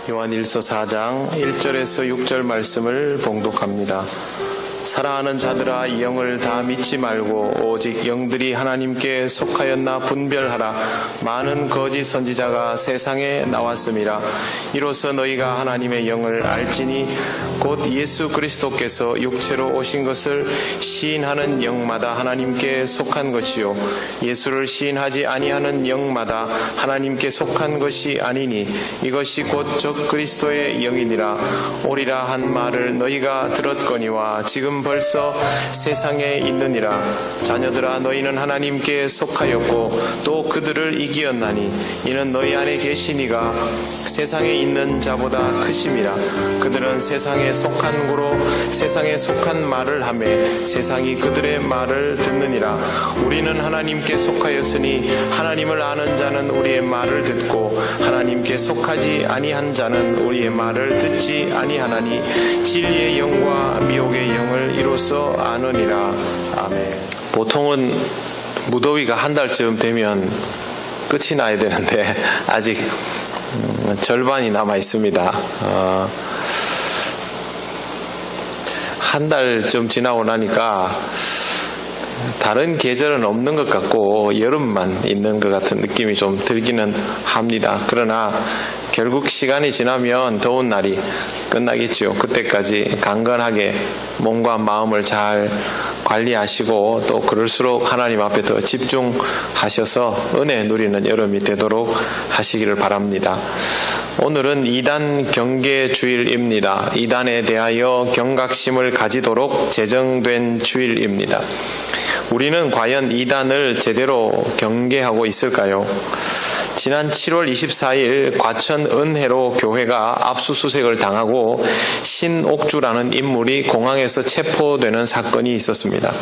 요한일서 4장 1절에서 6절 말씀을 봉독합니다. 사랑하는 자들아, 이 영을 다 믿지 말고 오직 영들이 하나님께 속하였나 분별하라. 많은 거짓 선지자가 세상에 나왔음이라. 이로써 너희가 하나님의 영을 알지니 곧 예수 그리스도께서 육체로 오신 것을 시인하는 영마다 하나님께 속한 것이요 예수를 시인하지 아니하는 영마다 하나님께 속한 것이 아니니 이것이 곧 적 그리스도의 영이니라. 오리라 한 말을 너희가 들었거니와 지금 벌써 세상에 있느니라. 자녀들아, 너희는 하나님께 속하였고 또 그들을 이기었나니 이는 너희 안에 계시니가 세상에 있는 자보다 크심이라. 그들은 세상에 속한 고로 세상에 속한 말을 하며 세상이 그들의 말을 듣느니라. 우리는 하나님께 속하였으니 하나님을 아는 자는 우리의 말을 듣고 하나님께 속하지 아니한 자는 우리의 말을 듣지 아니하나니 진리의 영과 미혹의 영을 이로써 아느니라. 아멘. 보통은 무더위가 한 달쯤 되면 끝이 나야 되는데 아직 절반이 남아 있습니다. 한 달쯤 지나고 나니까 다른 계절은 없는 것 같고 여름만 있는 것 같은 느낌이 좀 들기는 합니다. 그러나 결국 시간이 지나면 더운 날이 끝나겠죠. 그때까지 강건하게 몸과 마음을 잘 관리하시고 또 그럴수록 하나님 앞에 더 집중하셔서 은혜 누리는 여름이 되도록 하시기를 바랍니다. 오늘은 이단 경계 주일입니다. 이단에 대하여 경각심을 가지도록 제정된 주일입니다. 우리는 과연 이단을 제대로 경계하고 있을까요? 지난 7월 24일 과천 은혜로 교회가 압수수색을 당하고 신옥주라는 인물이 공항에서 체포되는 사건이 있었습니다.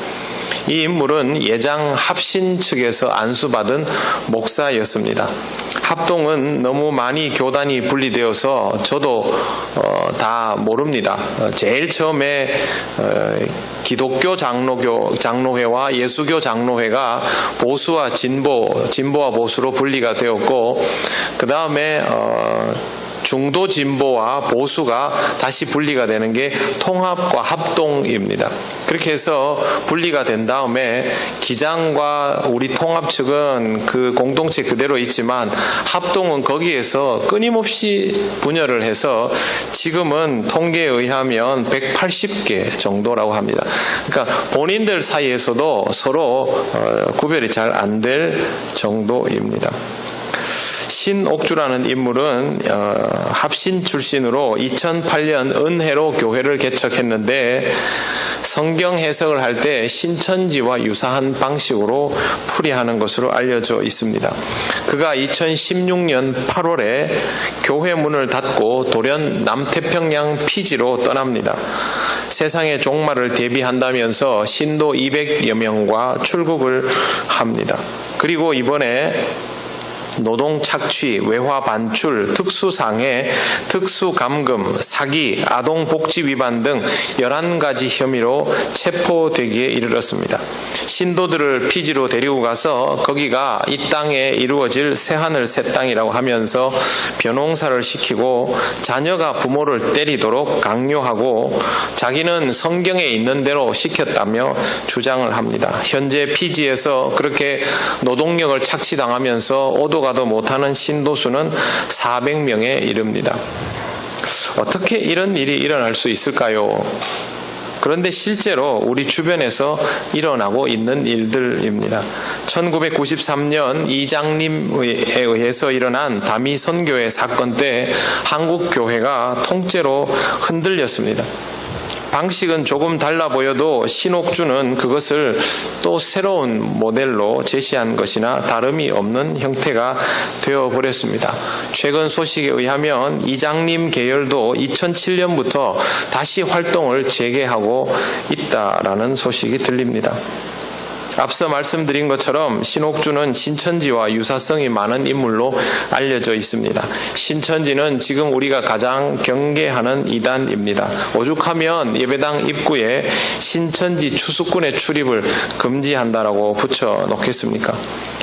이 인물은 예장 합신 측에서 안수받은 목사였습니다. 합동은 너무 많이 교단이 분리되어서 저도 다 모릅니다. 제일 처음에 기독교 장로회와 예수교 장로회가 보수와 진보와 보수로 분리가 되었고, 그 다음에 중도 진보와 보수가 다시 분리가 되는 게 통합과 합동입니다. 그렇게 해서 분리가 된 다음에 기장과 우리 통합 측은 그 공동체 그대로 있지만 합동은 거기에서 끊임없이 분열을 해서 지금은 통계에 의하면 180개 정도라고 합니다. 그러니까 본인들 사이에서도 서로 구별이 잘 안 될 정도입니다. 신옥주라는 인물은 합신 출신으로 2008년 은혜로 교회를 개척했는데 성경 해석을 할 때 신천지와 유사한 방식으로 풀이하는 것으로 알려져 있습니다. 그가 2016년 8월에 교회 문을 닫고 돌연 남태평양 피지로 떠납니다. 세상의 종말을 대비한다면서 신도 200여 명과 출국을 합니다. 그리고 이번에 노동 착취, 외화 반출, 특수상해, 특수감금, 사기, 아동복지 위반 등 11가지 혐의로 체포되기에 이르렀습니다. 신도들을 피지로 데리고 가서 거기가 이 땅에 이루어질 새하늘 새 땅이라고 하면서 변호사를 시키고 자녀가 부모를 때리도록 강요하고 자기는 성경에 있는 대로 시켰다며 주장을 합니다. 현재 피지에서 그렇게 노동력을 착취당하면서 오도 가도 못하는 신도수는 400명에 이릅니다. 어떻게 이런 일이 일어날 수 있을까요? 그런데 실제로 우리 주변에서 일어나고 있는 일들입니다. 1993년 이장님에 의해서 일어난 다미 선교회 사건 때 한국 교회가 통째로 흔들렸습니다. 방식은 조금 달라 보여도 신옥주는 그것을 또 새로운 모델로 제시한 것이나 다름이 없는 형태가 되어버렸습니다. 최근 소식에 의하면 이장님 계열도 2007년부터 다시 활동을 재개하고 있다라는 소식이 들립니다. 앞서 말씀드린 것처럼 신옥주는 신천지와 유사성이 많은 인물로 알려져 있습니다. 신천지는 지금 우리가 가장 경계하는 이단입니다. 오죽하면 예배당 입구에 신천지 추수꾼의 출입을 금지한다라고 붙여 놓겠습니까?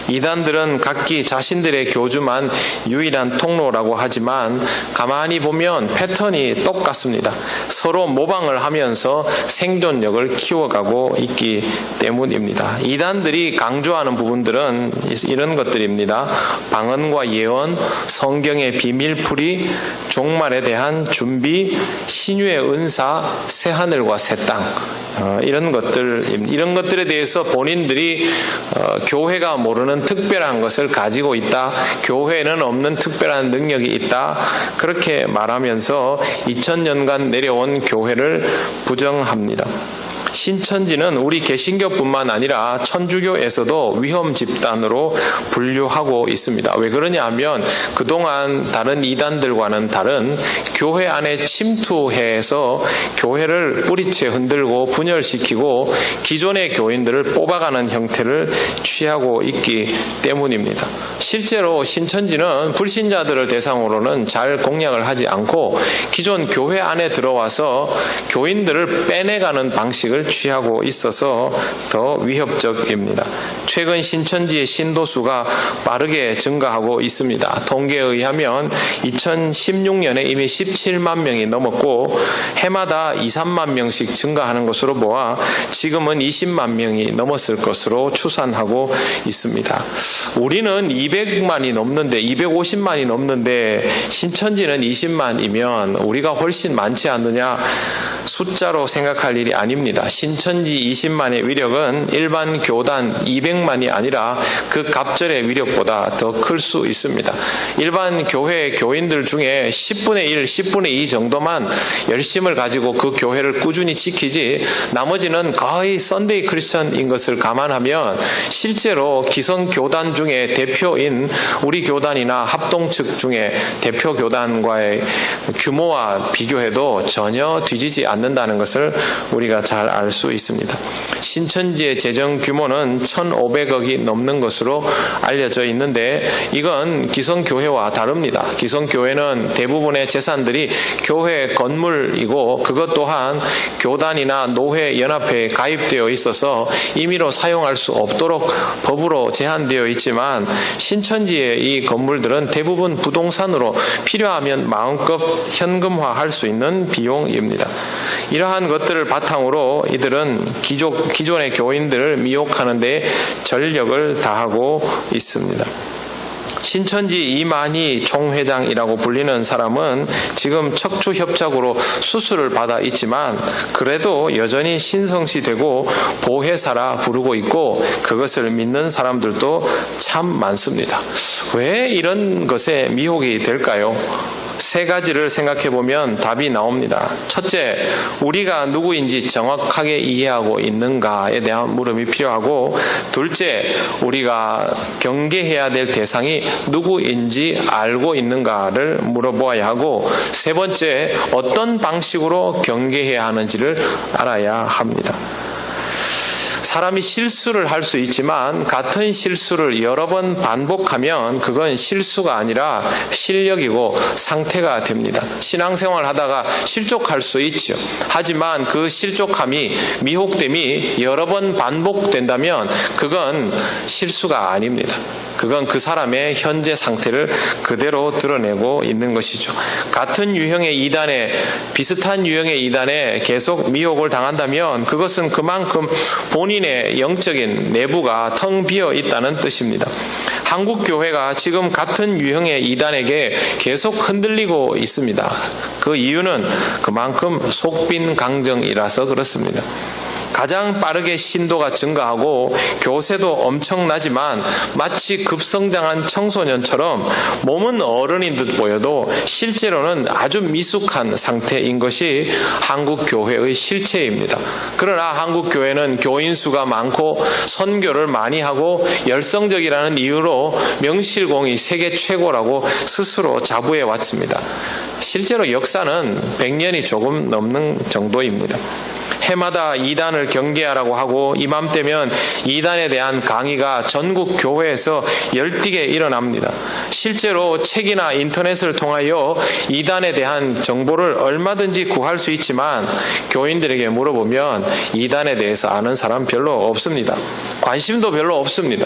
이단들은 각기 자신들의 교주만 유일한 통로라고 하지만 가만히 보면 패턴이 똑같습니다. 서로 모방을 하면서 생존력을 키워가고 있기 때문입니다. 이단들이 강조하는 부분들은 이런 것들입니다. 방언과 예언, 성경의 비밀풀이, 종말에 대한 준비, 신유의 은사, 새하늘과 새 땅, 이런 것들에 대해서 본인들이 교회가 모르는 특별한 것을 가지고 있다, 교회에는 없는 특별한 능력이 있다, 그렇게 말하면서 2000년간 내려온 교회를 부정합니다. 신천지는 우리 개신교뿐만 아니라 천주교에서도 위험 집단으로 분류하고 있습니다. 왜 그러냐 하면 그동안 다른 이단들과는 다른 교회 안에 침투해서 교회를 뿌리채 흔들고 분열시키고 기존의 교인들을 뽑아가는 형태를 취하고 있기 때문입니다. 실제로 신천지는 불신자들을 대상으로는 잘 공략을 하지 않고 기존 교회 안에 들어와서 교인들을 빼내가는 방식을 취하고 있어서 더 위협적입니다. 최근 신천지의 신도수가 빠르게 증가하고 있습니다. 통계에 의하면 2016년에 이미 17만 명이 넘었고 해마다 2, 3만 명씩 증가하는 것으로 보아 지금은 20만 명이 넘었을 것으로 추산하고 있습니다. 우리는 200만이 넘는데 250만이 넘는데 신천지는 20만이면 우리가 훨씬 많지 않느냐, 숫자로 생각할 일이 아닙니다. 신천지 20만의 위력은 일반 교단 200만이 아니라 그 갑절의 위력보다 더 클 수 있습니다. 일반 교회 교인들 중에 10분의 1, 10분의 2 정도만 열심을 가지고 그 교회를 꾸준히 지키지 나머지는 거의 썬데이 크리스천인 것을 감안하면 실제로 기성 교단 중에 대표인 우리 교단이나 합동측 중에 대표 교단과의 규모와 비교해도 전혀 뒤지지 않는다는 것을 우리가 잘 알 수 있습니다. 신천지의 재정 규모는 1,500억이 넘는 것으로 알려져 있는데 이건 기성교회와 다릅니다. 기성교회는 대부분의 재산들이 교회 건물이고 그것 또한 교단이나 노회, 연합회에 가입되어 있어서 임의로 사용할 수 없도록 법으로 제한되어 있지만 신천지의 이 건물들은 대부분 부동산으로 필요하면 마음껏 현금화할 수 있는 비용입니다. 이러한 것들을 바탕으로 이들은 기존의 교인들을 미혹하는 데 전력을 다하고 있습니다. 신천지 이만희 총회장이라고 불리는 사람은 지금 척추협착으로 수술을 받아 있지만 그래도 여전히 신성시되고 보혜사라 부르고 있고 그것을 믿는 사람들도 참 많습니다. 왜 이런 것에 미혹이 될까요? 세 가지를 생각해 보면 답이 나옵니다. 첫째, 우리가 누구인지 정확하게 이해하고 있는가에 대한 물음이 필요하고, 둘째, 우리가 경계해야 될 대상이 누구인지 알고 있는가를 물어보아야 하고, 세 번째, 어떤 방식으로 경계해야 하는지를 알아야 합니다. 사람이 실수를 할 수 있지만 같은 실수를 여러 번 반복하면 그건 실수가 아니라 실력이고 상태가 됩니다. 신앙생활 하다가 실족할 수 있죠. 하지만 그 실족함이, 미혹됨이 여러 번 반복된다면 그건 실수가 아닙니다. 그건 그 사람의 현재 상태를 그대로 드러내고 있는 것이죠. 같은 유형의 이단에, 비슷한 유형의 이단에 계속 미혹을 당한다면 그것은 그만큼 본인의 영적인 내부가 텅 비어 있다는 뜻입니다. 한국 교회가 지금 같은 유형의 이단에게 계속 흔들리고 있습니다. 그 이유는 그만큼 속빈 강정이라서 그렇습니다. 가장 빠르게 신도가 증가하고 교세도 엄청나지만 마치 급성장한 청소년처럼 몸은 어른인 듯 보여도 실제로는 아주 미숙한 상태인 것이 한국 교회의 실체입니다. 그러나 한국 교회는 교인 수가 많고 선교를 많이 하고 열성적이라는 이유로 명실공히 세계 최고라고 스스로 자부해 왔습니다. 실제로 역사는 100년이 조금 넘는 정도입니다. 해마다 이단을 경계하라고 하고 이맘때면 이단에 대한 강의가 전국 교회에서 열띠게 일어납니다. 실제로 책이나 인터넷을 통하여 이단에 대한 정보를 얼마든지 구할 수 있지만 교인들에게 물어보면 이단에 대해서 아는 사람 별로 없습니다. 관심도 별로 없습니다.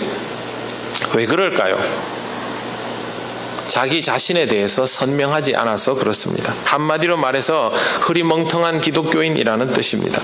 왜 그럴까요? 자기 자신에 대해서 선명하지 않아서 그렇습니다. 한마디로 말해서 흐리멍텅한 기독교인이라는 뜻입니다.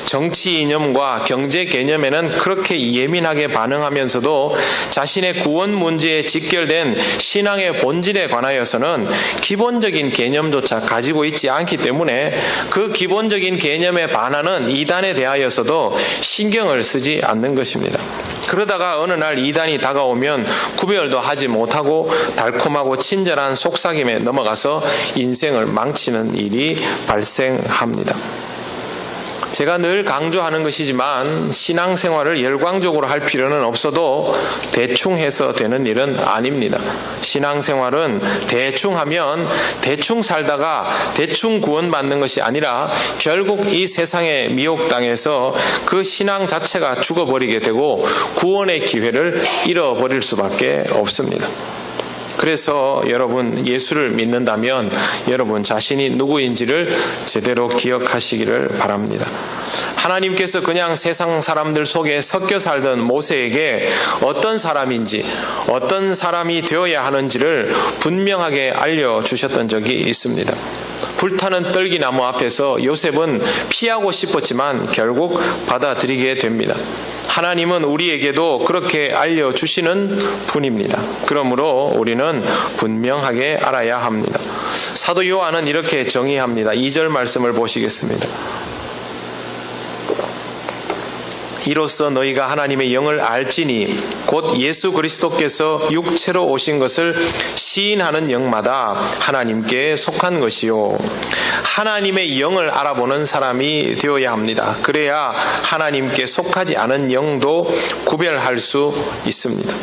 정치 이념과 경제 개념에는 그렇게 예민하게 반응하면서도 자신의 구원 문제에 직결된 신앙의 본질에 관하여서는 기본적인 개념조차 가지고 있지 않기 때문에 그 기본적인 개념에 반하는 이단에 대하여서도 신경을 쓰지 않는 것입니다. 그러다가 어느 날 이단이 다가오면 구별도 하지 못하고 달콤하고 친절한 속삭임에 넘어가서 인생을 망치는 일이 발생합니다. 제가 늘 강조하는 것이지만 신앙생활을 열광적으로 할 필요는 없어도 대충 해서 되는 일은 아닙니다. 신앙생활은 대충 하면 대충 살다가 대충 구원받는 것이 아니라 결국 이 세상의 미혹당해서 그 신앙 자체가 죽어버리게 되고 구원의 기회를 잃어버릴 수밖에 없습니다. 그래서 여러분 예수를 믿는다면 여러분 자신이 누구인지를 제대로 기억하시기를 바랍니다. 하나님께서 그냥 세상 사람들 속에 섞여 살던 모세에게 어떤 사람인지 어떤 사람이 되어야 하는지를 분명하게 알려주셨던 적이 있습니다. 불타는 떨기나무 앞에서 요셉은 피하고 싶었지만 결국 받아들이게 됩니다. 하나님은 우리에게도 그렇게 알려주시는 분입니다. 그러므로 우리는 분명하게 알아야 합니다. 사도 요한은 이렇게 정의합니다. 2절 말씀을 보시겠습니다. 이로써 너희가 하나님의 영을 알지니 곧 예수 그리스도께서 육체로 오신 것을 시인하는 영마다 하나님께 속한 것이요. 하나님의 영을 알아보는 사람이 되어야 합니다. 그래야 하나님께 속하지 않은 영도 구별할 수 있습니다.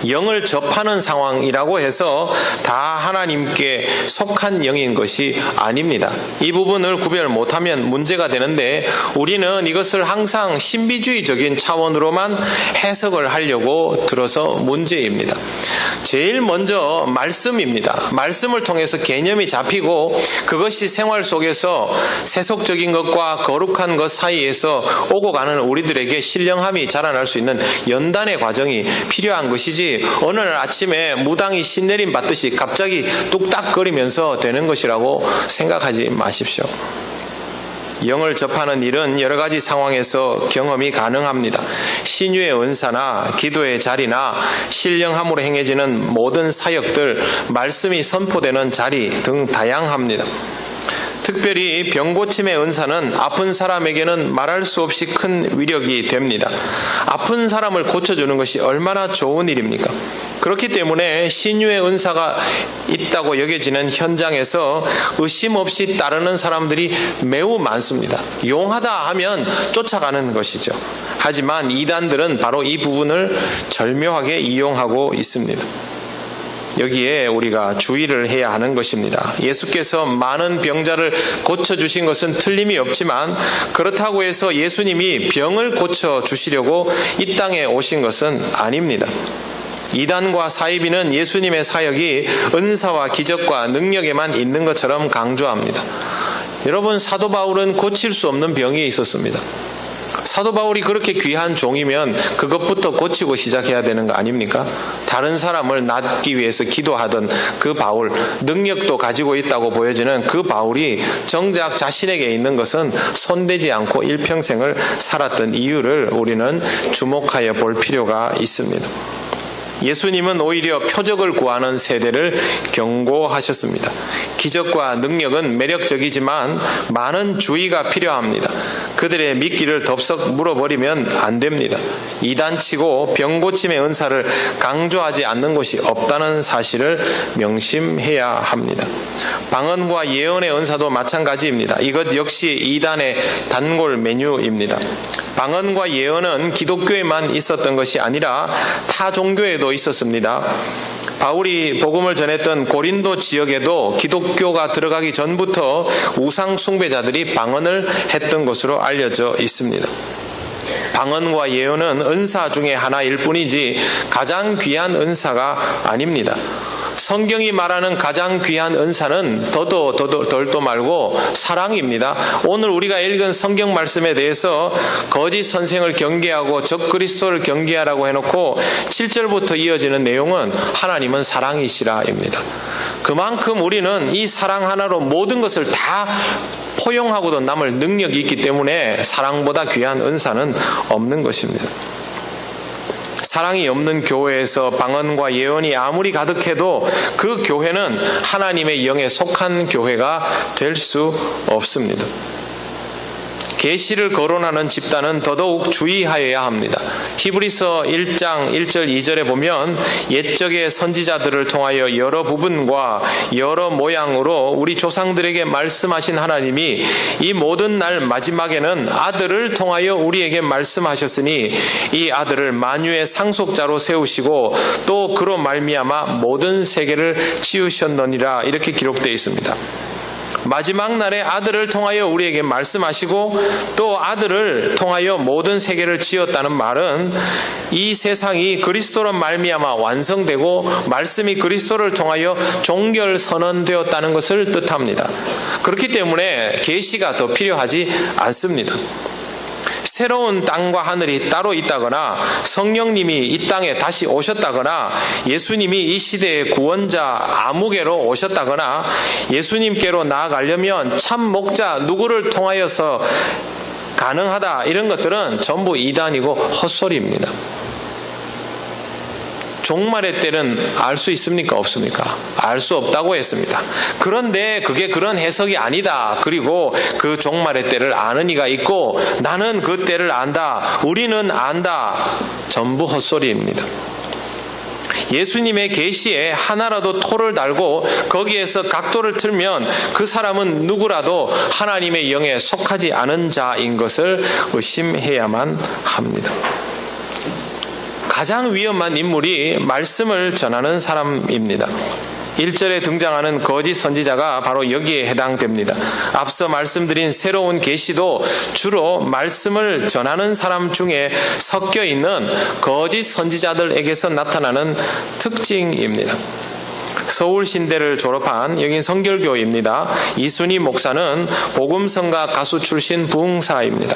영을 접하는 상황이라고 해서 다 하나님께 속한 영인 것이 아닙니다. 이 부분을 구별 못하면 문제가 되는데 우리는 이것을 항상 신비주의적인 차원으로만 해석을 하려고 들어서 문제입니다. 제일 먼저 말씀입니다. 말씀을 통해서 개념이 잡히고 그것이 생활 속에서 세속적인 것과 거룩한 것 사이에서 오고 가는 우리들에게 신령함이 자라날 수 있는 연단의 과정이 필요한 것이지 어느 날 아침에 무당이 신내림 받듯이 갑자기 뚝딱거리면서 되는 것이라고 생각하지 마십시오. 영을 접하는 일은 여러 가지 상황에서 경험이 가능합니다. 신유의 은사나 기도의 자리나 신령함으로 행해지는 모든 사역들, 말씀이 선포되는 자리 등 다양합니다. 특별히 병고침의 은사는 아픈 사람에게는 말할 수 없이 큰 위력이 됩니다. 아픈 사람을 고쳐주는 것이 얼마나 좋은 일입니까? 그렇기 때문에 신유의 은사가 있다고 여겨지는 현장에서 의심 없이 따르는 사람들이 매우 많습니다. 용하다 하면 쫓아가는 것이죠. 하지만 이단들은 바로 이 부분을 절묘하게 이용하고 있습니다. 여기에 우리가 주의를 해야 하는 것입니다. 예수께서 많은 병자를 고쳐주신 것은 틀림이 없지만 그렇다고 해서 예수님이 병을 고쳐주시려고 이 땅에 오신 것은 아닙니다. 이단과 사이비는 예수님의 사역이 은사와 기적과 능력에만 있는 것처럼 강조합니다. 여러분, 사도 바울은 고칠 수 없는 병이 있었습니다. 사도 바울이 그렇게 귀한 종이면 그것부터 고치고 시작해야 되는 거 아닙니까? 다른 사람을 낫기 위해서 기도하던 그 바울, 능력도 가지고 있다고 보여지는 그 바울이 정작 자신에게 있는 것은 손대지 않고 일평생을 살았던 이유를 우리는 주목하여 볼 필요가 있습니다. 예수님은 오히려 표적을 구하는 세대를 경고하셨습니다. 기적과 능력은 매력적이지만 많은 주의가 필요합니다. 그들의 미끼를 덥석 물어버리면 안 됩니다. 이단치고 병고침의 은사를 강조하지 않는 곳이 없다는 사실을 명심해야 합니다. 방언과 예언의 은사도 마찬가지입니다. 이것 역시 이단의 단골 메뉴입니다. 방언과 예언은 기독교에만 있었던 것이 아니라 타 종교에도 있었습니다. 바울이 복음을 전했던 고린도 지역에도 기독교가 들어가기 전부터 우상 숭배자들이 방언을 했던 것으로 알려져 있습니다. 방언과 예언은 은사 중에 하나일 뿐이지 가장 귀한 은사가 아닙니다. 성경이 말하는 가장 귀한 은사는 덜도 말고 사랑입니다. 오늘 우리가 읽은 성경 말씀에 대해서 거짓 선생을 경계하고 적 그리스도를 경계하라고 해놓고 7절부터 이어지는 내용은 하나님은 사랑이시라입니다. 그만큼 우리는 이 사랑 하나로 모든 것을 다 포용하고도 남을 능력이 있기 때문에 사랑보다 귀한 은사는 없는 것입니다. 사랑이 없는 교회에서 방언과 예언이 아무리 가득해도 그 교회는 하나님의 영에 속한 교회가 될 수 없습니다. 계시를 거론하는 집단은 더더욱 주의하여야 합니다. 히브리서 1장 1절 2절에 보면 옛적의 선지자들을 통하여 여러 부분과 여러 모양으로 우리 조상들에게 말씀하신 하나님이 이 모든 날 마지막에는 아들을 통하여 우리에게 말씀하셨으니 이 아들을 만유의 상속자로 세우시고 또 그로 말미암아 모든 세계를 지으셨느니라, 이렇게 기록되어 있습니다. 마지막 날에 아들을 통하여 우리에게 말씀하시고 또 아들을 통하여 모든 세계를 지었다는 말은 이 세상이 그리스도로 말미암아 완성되고 말씀이 그리스도를 통하여 종결 선언되었다는 것을 뜻합니다. 그렇기 때문에 계시가 더 필요하지 않습니다. 새로운 땅과 하늘이 따로 있다거나 성령님이 이 땅에 다시 오셨다거나 예수님이 이 시대의 구원자 아무개로 오셨다거나 예수님께로 나아가려면 참 목자 누구를 통하여서 가능하다, 이런 것들은 전부 이단이고 헛소리입니다. 종말의 때는 알 수 있습니까? 없습니까? 알 수 없다고 했습니다. 그런데 그게 그런 해석이 아니다. 그리고 그 종말의 때를 아는 이가 있고 나는 그 때를 안다. 우리는 안다. 전부 헛소리입니다. 예수님의 계시에 하나라도 토를 달고 거기에서 각도를 틀면 그 사람은 누구라도 하나님의 영에 속하지 않은 자인 것을 의심해야만 합니다. 가장 위험한 인물이 말씀을 전하는 사람입니다. 1절에 등장하는 거짓 선지자가 바로 여기에 해당됩니다. 앞서 말씀드린 새로운 계시도 주로 말씀을 전하는 사람 중에 섞여 있는 거짓 선지자들에게서 나타나는 특징입니다. 서울신대를 졸업한 여긴 성결교입니다. 이순희 목사는 복음성가 가수 출신 부흥사입니다.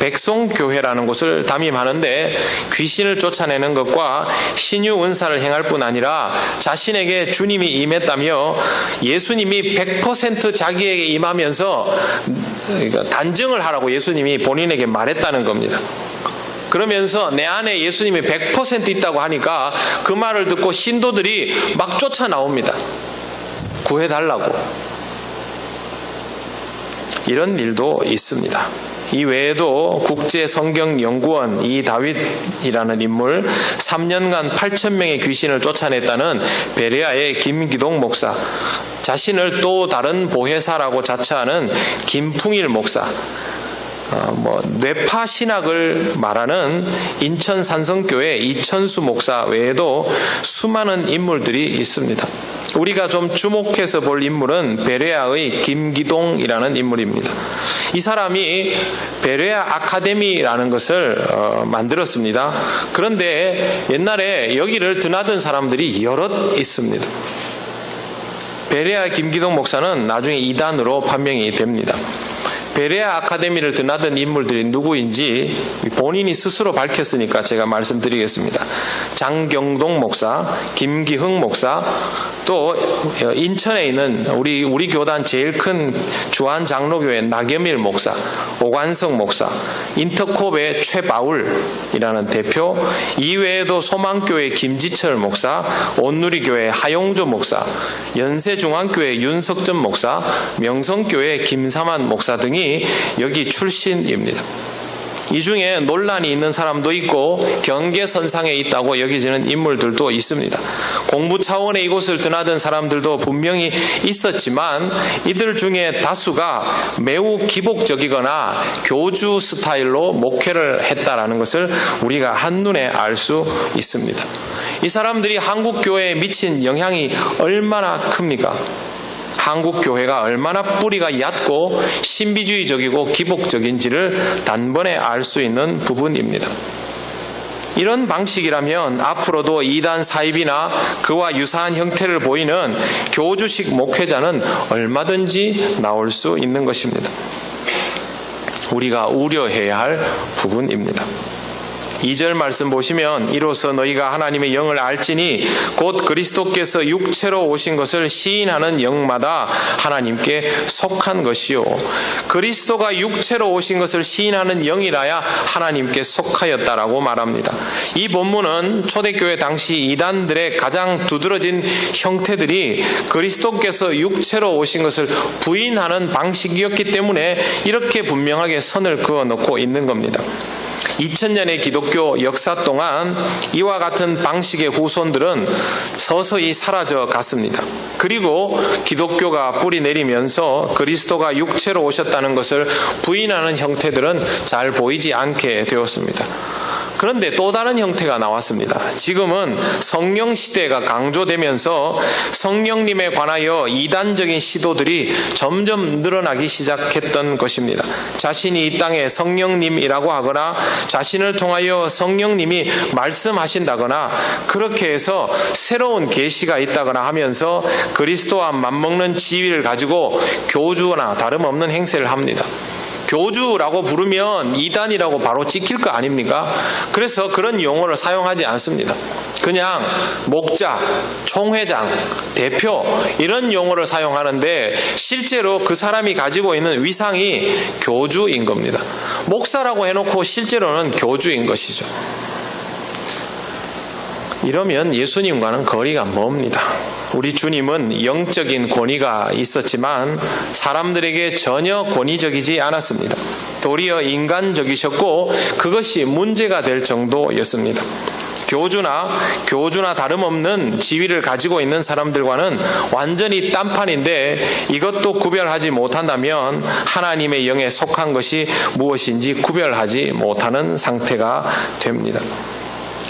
백송교회라는 곳을 담임하는데 귀신을 쫓아내는 것과 신유 은사를 행할 뿐 아니라 자신에게 주님이 임했다며 예수님이 100% 자기에게 임하면서 단증을 하라고 예수님이 본인에게 말했다는 겁니다. 그러면서 내 안에 예수님이 100% 있다고 하니까 그 말을 듣고 신도들이 막 쫓아 나옵니다. 구해달라고. 이런 일도 있습니다. 이 외에도 국제성경연구원 이다윗이라는 인물, 3년간 8,000명의 귀신을 쫓아냈다는 베레아의 김기동 목사, 자신을 또 다른 보혜사라고 자처하는 김풍일 목사, 뇌파 신학을 말하는 인천 산성교회 이천수 목사 외에도 수많은 인물들이 있습니다. 우리가 좀 주목해서 볼 인물은 베레아의 김기동이라는 인물입니다. 이 사람이 베레아 아카데미라는 것을 만들었습니다. 그런데 옛날에 여기를 드나든 사람들이 여럿 있습니다. 베레아 김기동 목사는 나중에 이단으로 판명이 됩니다. 베레아 아카데미를 드나든 인물들이 누구인지 본인이 스스로 밝혔으니까 제가 말씀드리겠습니다. 장경동 목사, 김기흥 목사, 또 인천에 있는 우리 교단 제일 큰 주한장로교회 나겸일 목사, 오관석 목사, 인터콥의 최바울이라는 대표, 이외에도 소망교회 김지철 목사, 온누리교회 하용조 목사, 연세중앙교회 윤석전 목사, 명성교회 김사만 목사 등이 여기 출신입니다. 이 중에 논란이 있는 사람도 있고 경계선상에 있다고 여겨지는 인물들도 있습니다. 공부 차원의 이곳을 드나든 사람들도 분명히 있었지만 이들 중에 다수가 매우 기복적이거나 교주 스타일로 목회를 했다라는 것을 우리가 한눈에 알 수 있습니다. 이 사람들이 한국 교회에 미친 영향이 얼마나 큽니까? 한국 교회가 얼마나 뿌리가 얕고 신비주의적이고 기복적인지를 단번에 알 수 있는 부분입니다. 이런 방식이라면 앞으로도 이단 사입이나 그와 유사한 형태를 보이는 교주식 목회자는 얼마든지 나올 수 있는 것입니다. 우리가 우려해야 할 부분입니다. 2절 말씀 보시면 이로써 너희가 하나님의 영을 알지니 곧 그리스도께서 육체로 오신 것을 시인하는 영마다 하나님께 속한 것이요. 그리스도가 육체로 오신 것을 시인하는 영이라야 하나님께 속하였다라고 말합니다. 이 본문은 초대교회 당시 이단들의 가장 두드러진 형태들이 그리스도께서 육체로 오신 것을 부인하는 방식이었기 때문에 이렇게 분명하게 선을 그어놓고 있는 겁니다. 2000년의 기독교 역사 동안 이와 같은 방식의 후손들은 서서히 사라져 갔습니다. 그리고 기독교가 뿌리 내리면서 그리스도가 육체로 오셨다는 것을 부인하는 형태들은 잘 보이지 않게 되었습니다. 그런데 또 다른 형태가 나왔습니다. 지금은 성령 시대가 강조되면서 성령님에 관하여 이단적인 시도들이 점점 늘어나기 시작했던 것입니다. 자신이 이 땅에 성령님이라고 하거나 자신을 통하여 성령님이 말씀하신다거나 그렇게 해서 새로운 계시가 있다거나 하면서 그리스도와 맞먹는 지위를 가지고 교주나 다름없는 행세를 합니다. 교주라고 부르면 이단이라고 바로 찍힐 거 아닙니까? 그래서 그런 용어를 사용하지 않습니다. 그냥 목자, 총회장, 대표 이런 용어를 사용하는데 실제로 그 사람이 가지고 있는 위상이 교주인 겁니다. 목사라고 해놓고 실제로는 교주인 것이죠. 이러면 예수님과는 거리가 멉니다. 우리 주님은 영적인 권위가 있었지만 사람들에게 전혀 권위적이지 않았습니다. 도리어 인간적이셨고 그것이 문제가 될 정도였습니다. 교주나 다름없는 지위를 가지고 있는 사람들과는 완전히 딴판인데 이것도 구별하지 못한다면 하나님의 영에 속한 것이 무엇인지 구별하지 못하는 상태가 됩니다.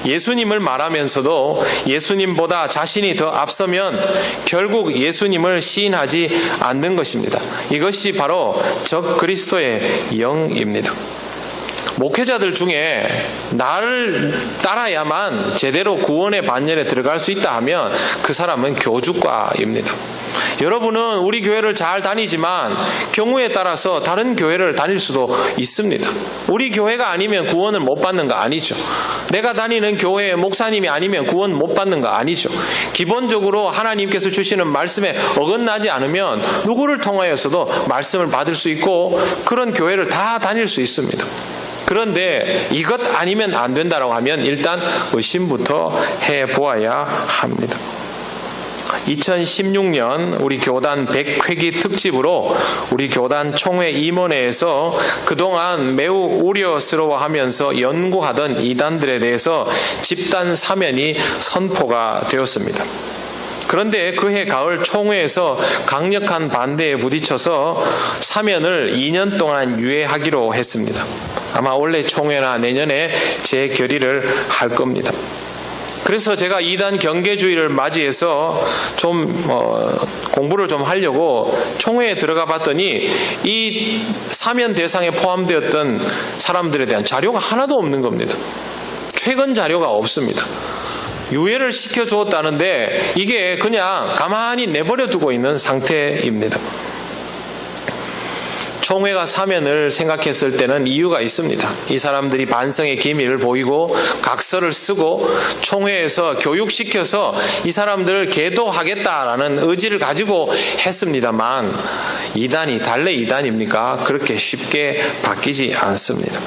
예수님을 말하면서도 예수님보다 자신이 더 앞서면 결국 예수님을 시인하지 않는 것입니다. 이것이 바로 적 그리스도의 영입니다. 목회자들 중에 나를 따라야만 제대로 구원의 반열에 들어갈 수 있다 하면 그 사람은 교주과입니다. 여러분은 우리 교회를 잘 다니지만 경우에 따라서 다른 교회를 다닐 수도 있습니다. 우리 교회가 아니면 구원을 못 받는 거 아니죠. 내가 다니는 교회의 목사님이 아니면 구원 못 받는 거 아니죠. 기본적으로 하나님께서 주시는 말씀에 어긋나지 않으면 누구를 통하여서도 말씀을 받을 수 있고 그런 교회를 다 다닐 수 있습니다. 그런데 이것 아니면 안 된다고 하면 일단 의심부터 해보아야 합니다. 2016년 우리 교단 100회기 특집으로 우리 교단 총회 임원회에서 그동안 매우 우려스러워하면서 연구하던 이단들에 대해서 집단 사면이 선포가 되었습니다. 그런데 그해 가을 총회에서 강력한 반대에 부딪혀서 사면을 2년 동안 유예하기로 했습니다. 아마 올해 총회나 내년에 재결의를 할 겁니다. 그래서 제가 이단 경계주의를 맞이해서 좀 공부를 좀 하려고 총회에 들어가 봤더니 이 사면 대상에 포함되었던 사람들에 대한 자료가 하나도 없는 겁니다. 최근 자료가 없습니다. 유예를 시켜주었다는데 이게 그냥 가만히 내버려 두고 있는 상태입니다. 총회가 사면을 생각했을 때는 이유가 있습니다. 이 사람들이 반성의 기미를 보이고 각서를 쓰고 총회에서 교육시켜서 이 사람들을 계도하겠다라는 의지를 가지고 했습니다만 이단이 달래 이단입니까? 그렇게 쉽게 바뀌지 않습니다.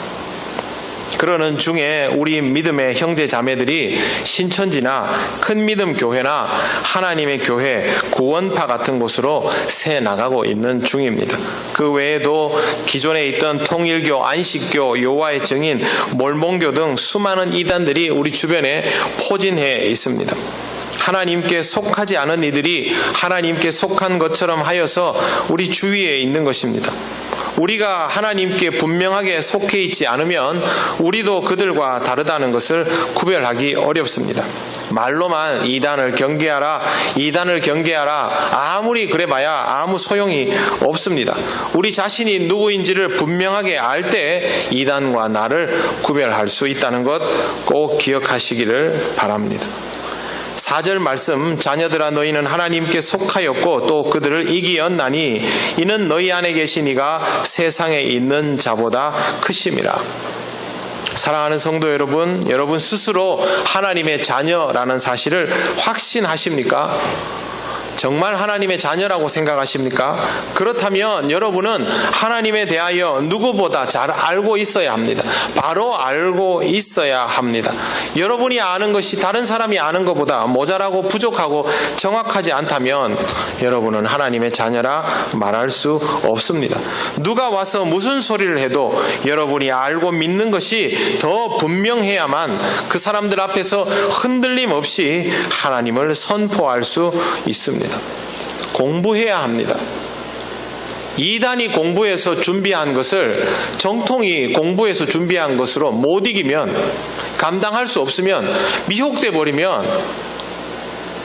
그러는 중에 우리 믿음의 형제 자매들이 신천지나 큰 믿음 교회나 하나님의 교회, 구원파 같은 곳으로 새 나가고 있는 중입니다. 그 외에도 기존에 있던 통일교, 안식교, 여호와의 증인, 몰몬교 등 수많은 이단들이 우리 주변에 포진해 있습니다. 하나님께 속하지 않은 이들이 하나님께 속한 것처럼 하여서 우리 주위에 있는 것입니다. 우리가 하나님께 분명하게 속해 있지 않으면 우리도 그들과 다르다는 것을 구별하기 어렵습니다. 말로만 이단을 경계하라, 이단을 경계하라 아무리 그래봐야 아무 소용이 없습니다. 우리 자신이 누구인지를 분명하게 알 때 이단과 나를 구별할 수 있다는 것 꼭 기억하시기를 바랍니다. 4절 말씀, 자녀들아 너희는 하나님께 속하였고 또 그들을 이기었나니 이는 너희 안에 계신 이가 세상에 있는 자보다 크심이라. 사랑하는 성도 여러분, 여러분 스스로 하나님의 자녀라는 사실을 확신하십니까? 정말 하나님의 자녀라고 생각하십니까? 그렇다면 여러분은 하나님에 대하여 누구보다 잘 알고 있어야 합니다. 바로 알고 있어야 합니다. 여러분이 아는 것이 다른 사람이 아는 것보다 모자라고 부족하고 정확하지 않다면 여러분은 하나님의 자녀라 말할 수 없습니다. 누가 와서 무슨 소리를 해도 여러분이 알고 믿는 것이 더 분명해야만 그 사람들 앞에서 흔들림 없이 하나님을 선포할 수 있습니다. 공부해야 합니다. 이단이 공부해서 준비한 것을 정통이 공부해서 준비한 것으로 못 이기면, 감당할 수 없으면, 미혹돼 버리면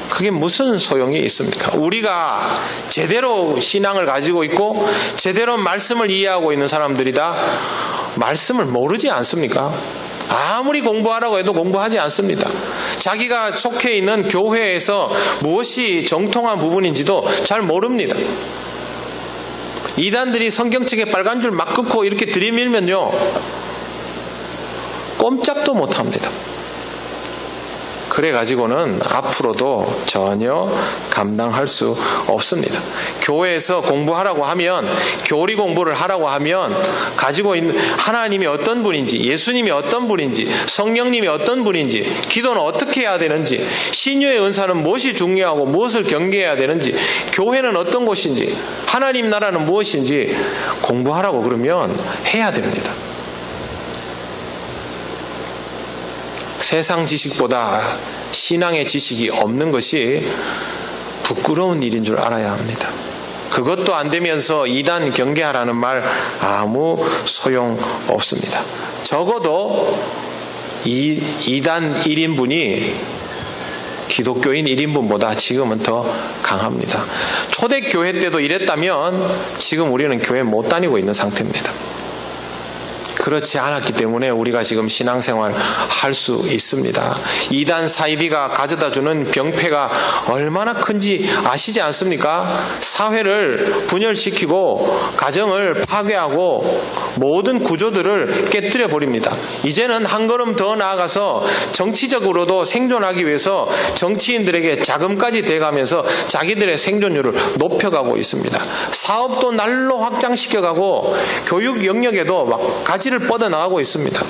그게 무슨 소용이 있습니까? 우리가 제대로 신앙을 가지고 있고 제대로 말씀을 이해하고 있는 사람들이다 말씀을 모르지 않습니까? 아무리 공부하라고 해도 공부하지 않습니다. 자기가 속해 있는 교회에서 무엇이 정통한 부분인지도 잘 모릅니다. 이단들이 성경책에 빨간 줄 막 긋고 이렇게 들이밀면요, 꼼짝도 못합니다. 그래가지고는 앞으로도 전혀 감당할 수 없습니다. 교회에서 공부하라고 하면, 교리 공부를 하라고 하면 가지고 있는 하나님이 어떤 분인지, 예수님이 어떤 분인지, 성령님이 어떤 분인지, 기도는 어떻게 해야 되는지, 신유의 은사는 무엇이 중요하고 무엇을 경계해야 되는지, 교회는 어떤 곳인지, 하나님 나라는 무엇인지 공부하라고 그러면 해야 됩니다. 세상 지식보다 신앙의 지식이 없는 것이 부끄러운 일인 줄 알아야 합니다. 그것도 안 되면서 이단 경계하라는 말 아무 소용 없습니다. 적어도 이단 1인분이 기독교인 1인분보다 지금은 더 강합니다. 초대교회 때도 이랬다면 지금 우리는 교회 못 다니고 있는 상태입니다. 그렇지 않았기 때문에 우리가 지금 신앙생활 할 수 있습니다. 이단 사이비가 가져다주는 병폐가 얼마나 큰지 아시지 않습니까? 사회를 분열시키고 가정을 파괴하고 모든 구조들을 깨뜨려 버립니다. 이제는 한 걸음 더 나아가서 정치적으로도 생존하기 위해서 정치인들에게 자금까지 대가면서 자기들의 생존율을 높여가고 있습니다. 사업도 날로 확장시켜가고 교육 영역에도 막 가지를 뻗어나가고 있습니다.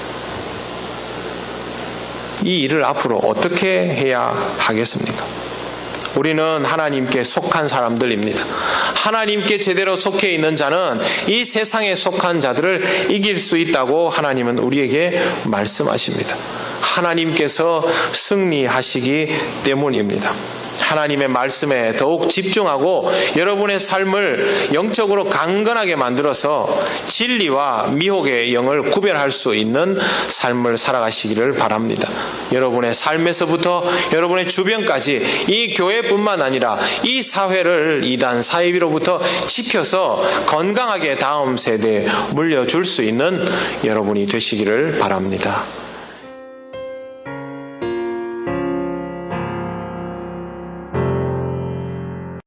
이 일을 앞으로 어떻게 해야 하겠습니까? 우리는 하나님께 속한 사람들입니다. 하나님께 제대로 속해 있는 자는 이 세상에 속한 자들을 이길 수 있다고 하나님은 우리에게 말씀하십니다. 하나님께서 승리하시기 때문입니다. 하나님의 말씀에 더욱 집중하고 여러분의 삶을 영적으로 강건하게 만들어서 진리와 미혹의 영을 구별할 수 있는 삶을 살아가시기를 바랍니다. 여러분의 삶에서부터 여러분의 주변까지 이 교회뿐만 아니라 이 사회를 이단 사이비로부터 지켜서 건강하게 다음 세대에 물려줄 수 있는 여러분이 되시기를 바랍니다.